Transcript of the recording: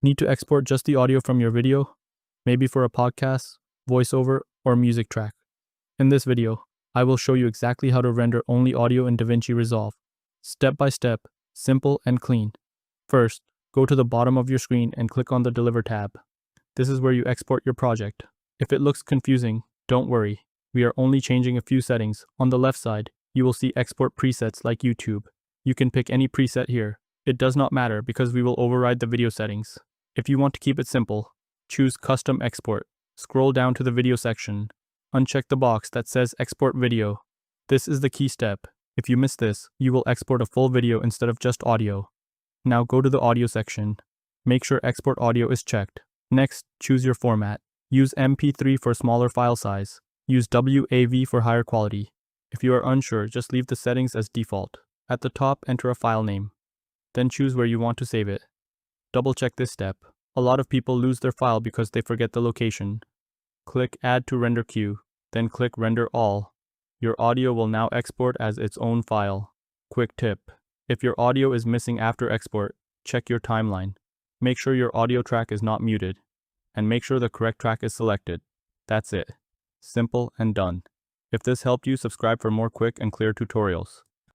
Need to export just the audio from your video? Maybe for a podcast, voiceover, or music track. In this video, I will show you exactly how to render only audio in DaVinci Resolve. Step by step, simple and clean. First, go to the bottom of your screen and click on the Deliver tab. This is where you export your project. If it looks confusing, don't worry. We are only changing a few settings. On the left side, you will see export presets like YouTube. You can pick any preset here. It does not matter because we will override the video settings. If you want to keep it simple, choose Custom Export. Scroll down to the video section. Uncheck the box that says Export Video. This is the key step. If you miss this, you will export a full video instead of just audio. Now go to the audio section. Make sure Export Audio is checked. Next, choose your format. Use MP3 for smaller file size. Use WAV for higher quality. If you are unsure, just leave the settings as default. At the top, enter a file name. Then choose where you want to save it. Double check this step. A lot of people lose their file because they forget the location. Click Add to Render Queue, then click Render All. Your audio will now export as its own file. Quick tip: if your audio is missing after export, check your timeline. Make sure your audio track is not muted, and make sure the correct track is selected. That's it. Simple and done. If this helped you, subscribe for more quick and clear tutorials.